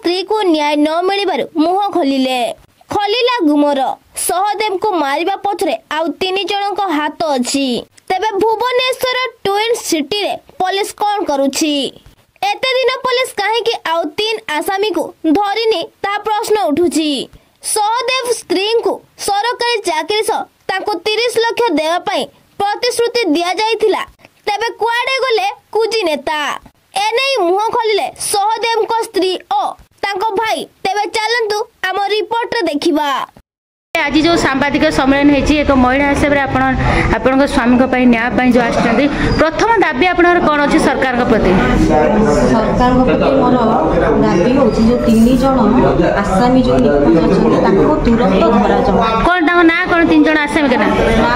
स्त्री को न्याय न मिलिबारु मुह खोलिले। खलिला गुमर सहदेव को मारिबा पछरे आउ 3 जनक हाथ अछि। तेबे भुवनेश्वर ट्विन सिटी रे पुलिस कोन करूछि? एते दिन पुलिस काहे कि आउ 3 आसामी को धरिनी ता प्रश्न उठुछि। सहदेव स्त्री को सरकारी चाकरी सह ताको 30 लाख देवा पई प्रतिश्रुति दिया जाइथिला। तेबे कुआडे गले कुजी नेता एनै मुह खोलिले सहदेव को स्त्री ओ ताको भाई। तेबे चलंतु आम रिपोर्ट रे देखिबा। आज जो सांबादिक सम्मेलन है एक महिला हिसाब से आपण स्वामी न्याय जो आसछन्ती प्रथम दाबी आपनर कोन अछि सरकार प्रति? सरकार प्रति मोर दाबी होछि जो 3 जण आसामी जो निकुंज ताको तुरंत धरा जाऊ। कोन ताको ना कोन 3 जण आसामी के ना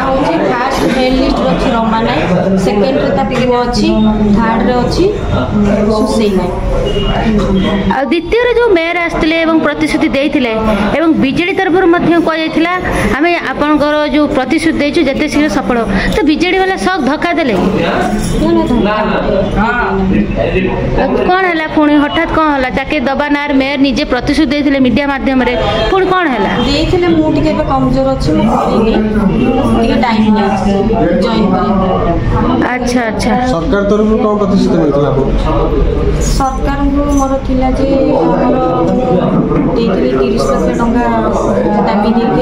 होछि फर्स्ट मेल लिस्ट रो छि रमाना, सेकंड रे ता पिगो अछि, थर्ड रे अछि सुसेना। आ द्वितीय रे जो मेयर आस्तले एवं प्रतिश्रुति देइथिले एवं बीजेडी तरफ मध्य कोइ आमे आपनकर जो प्रतिश्रुति देछु जते शीघ्र सफल हो तो बीजेडी वाला सब धक्का देले कोन हला? पुणी हठात कोन हला? ताके दबा नार मेयर निजे प्रतिश्रुति देथिले मीडिया माध्यम रे पुणी कोन हला? देथिले मु टिके कमजोर अछि टिके टाइम नै जॉइन करे। अच्छा अच्छा सरकार तरफ कोन प्रतिश्रुति मिलथला आपको? सरकार को मोर थिला जे हमर देथिले 30 लाख टका दाबी दे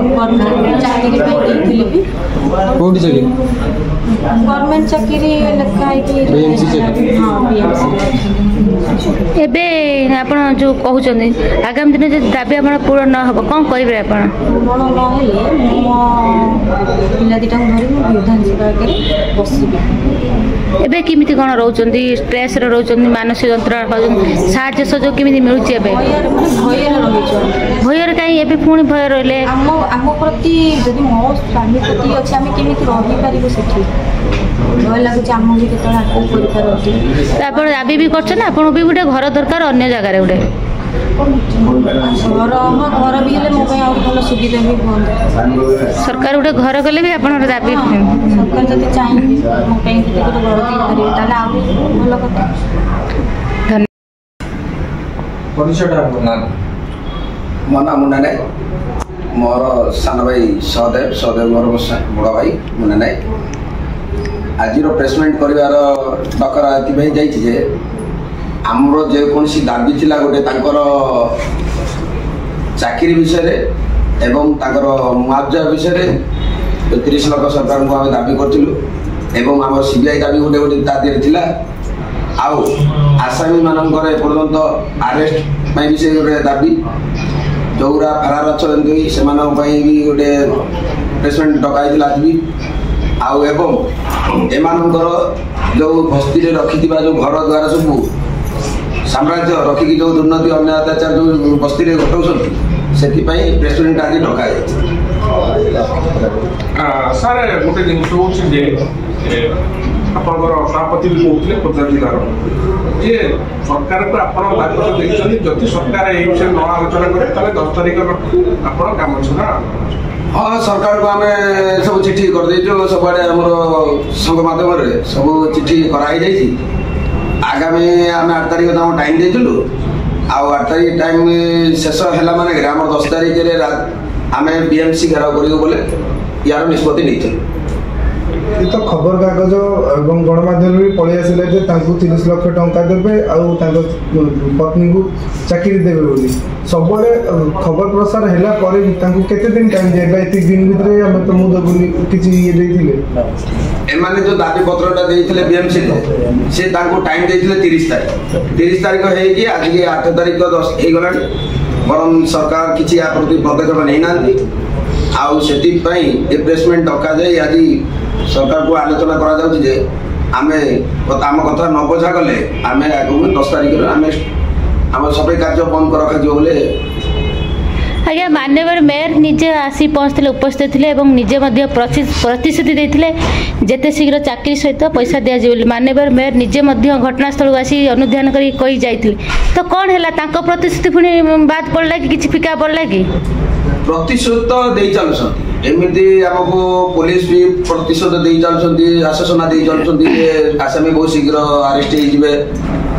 गवर्नमेंट चाकरी कौन चाकरी? गवर्नमेंट चाकरी एबे आपण जो कहउछन आगामी दिन जे दाबी आपण पूर्ण न हो कोन करिवे? आपण पूर्ण न हेले पिला दिटा धरि विधानसभा करे बसिबे। एबे किमिति कोन रहउछन्ती स्ट्रेस रे रहउछन्ती मानसिक यंत्रणा कहउछन साहाय्य सहयोग किमिति मिलुछि? एबे भयर रहिछ भयर काई एबे पुणी भय रहले हम प्रति जदि मो स्वामी प्रति अछि हम केमिति रहि पारिबो सेठी भय लागुछि हम भी केतला को करि पारथि। आपण दाबी भी करछ ना आपण भी गुटे घर दरकार अन्य जगह रे गुटे घर भी हेले मो पे और भलो सुविधा भी होंद। सरकार गुटे घर गले भी आपण दाबी सरकार जदि चाहि मो पे गुटे घर दी पारि ताले आ भलो कथा। मो ना मुन्ना नायक, मोर सान भाई सहदेव मोर बड़ भाई मुन्ना नायक। आज प्रेसमेंट करार डकरा ये जाइए आमर जेकोसी दाबी थिला गोटे तांकर चाकरी विषय एवं तांकर मुआवजा विषय 30 लाख सरकार को आम दाबी करूँ आम सीबीआई दाबी गोटे गोटे तादेह थिला आउ आसामी मानकर एपर्यंत आरेस्ट भी से गोटे दाबी जोरा फरार अच्छा से भी गोटे प्रेसमेंट डकाई आज भी आउ एवं एमानकर जो बस्ती रखि जो घर द्वार सब साम्राज्य रखिकी जो दुर्नीति अन्य अत्याचार जो बस्ती घटाऊँ से प्रेसिडेंट आज डका सारे गोटे जिन आपंकर सभापति भी कहते खोर्धा जिलार जे सरकार को आप जदि सरकार ये विषय न आलोचना करे 10 तारिख आप काम छुना। हाँ सरकार को आम सब चिठी कर देचु सबुआड़े आम संघ माध्यम सब चिठी कराई आगामी आम 8 तारिख तक टाइम देलु आउ 8 तारिख टाइम शेष है माने आम 10 तारिख आम बीएमसी घेराव करूँ बोले यार निष्पत्ति नहीं तो खबर कागज एवं गणमाध्यम भी पलि आसिले 30 लाख टंका देवे पत्नी को चाकरी देवे बोली सब खबर प्रसार है केते दिन टाइम दिया दिन भितर आम तुम देवनी किसी ये एमाने जो दाबी पत्रटा देइथिले बीएमसी से तांको टाइम देइथिले 30 तारिख है आज के 8 तारिख 10 हो गलानी बरम सरकार किछि आ प्रति पदक्षेप नै नांती आउ सेति पई ए प्रेसमेंट डका जाय आज सरकार को आलोचना करा जाउछि जे आमे आम कथा न बुझा गले आमे आगु 10 तारिख रे आमे हम सब कार्य बंद कर रखा जो बोले आज्ञा मान्यवर मेयर निजे आसी पहुँचते उपस्थित थे और निजे प्रतिश्रुति देते जेते शीघ्र चाकरी सहित पैसा दिजाव मान्यवर मेयर निजे घटनास्थल आसी अनुधान कर जाते तो कौन है प्रतिश्रुति पुणी बाद पड़ा कि फिका पड़ा कि प्रतिश्रुत दे चलुँच एमती आमको पुलिस भी प्रतिशत दे चलुँच आश्वासना दे चलुँच आसामी बहुत शीघ्र आरेस्ट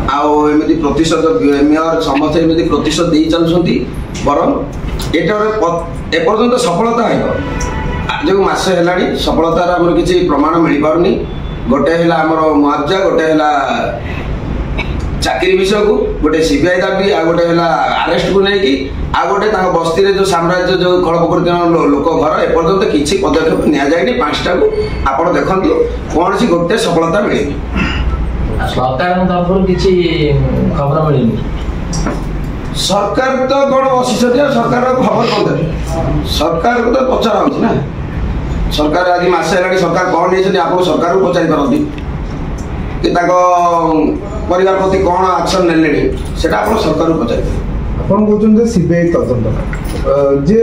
हो आमती प्रतिशत मेयर समस्त एमती प्रतिशत दे चलुँच बरम एटा एपर्यंत सफलता है जो मस है सफलतार आम किसी प्रमाण मिल पारनी गोटे है आमर मुआवजा गोटे है चाकरी विषय को गोटे सीबीआई दाबी आ गोटे है आरेस्ट को लेकिन आ गोटे बस्ती जो साम्राज्य जो खड़ प्रकृति लोक घर एपर्यंत किसी पदक्षेप नि पांचटा को आप देखते कौन सी गोटे सफलता मिले सरकार तरफ किसी खबर मिलनी सरकार तो कौन बसी सरकार खबर कौन देते सरकार को तो पचरा होना सरकार आज मस है सरकार कौन नहीं आप सरकार को पचारि पारती कि परिवार प्रति कौन एक्शन ने आप सरकार को पचारि ଆପଣ କହୁଛନ୍ତି ସିବିଆଇ ତଦନ୍ତ ଯେ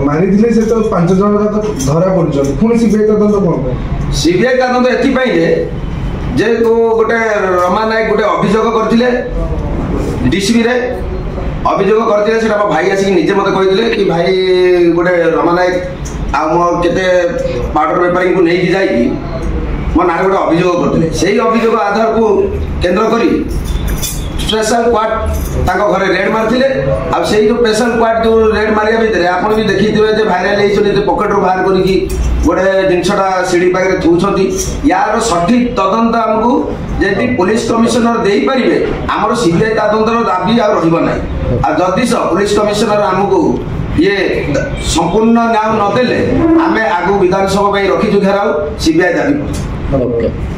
ମାରିଥିଲେ ସେ ତ 5 ଜଣ ଯାକ ଧରା ପଡୁଛନ୍ତି ପୁଣି ସିବିଆଇ ତଦନ୍ତ କଣ ସିବିଆଇ ତଦନ୍ତ ଏଥିପାଇଁ ଯେ ଗୋଟେ ରମା ନାୟକ ଗୋଟେ ଅଭିଯୋଗ କରିଥିଲେ ଡିସିବି ରେ ଅଭିଯୋଗ କରିଥିଲେ ସେଟା ମୋ ଭାଇ ଆସିକି ନିଜେ ମତେ କହିଥିଲେ କି ଭାଇ ଗୋଟେ ରମା ନାୟକ ଆଉ ମୋ କେତେ ପାଉଡର ବେପାରୀ को ନେଇକି ଯାଇକି ମୋ ନାଁରେ ଗୋଟେ ଅଭିଯୋଗ କରିଥିଲେ ସେଇ ଅଭିଯୋଗ ଆଧାରକୁ କେନ୍ଦ୍ର କରି स्पेशल क्वाड घरे रेड मारते आ जो स्पेशल क्वाड जो रेड मारिया भितर आप भी देखी थे भाइराल होती पकेट रू बाहर करी गोटे जिनसा सीढ़ी पाखे थूंट यार सठिक तदंत आमको जदि पुलिस कमिशनर दे पारे आमर सीबीआई तदंतर दाबी आ जदि पुलिस कमिशनर आमको ये संपूर्ण न्याय नदेले आम आगु विधानसभा रखीचु घेराव सीबीआई दाबी।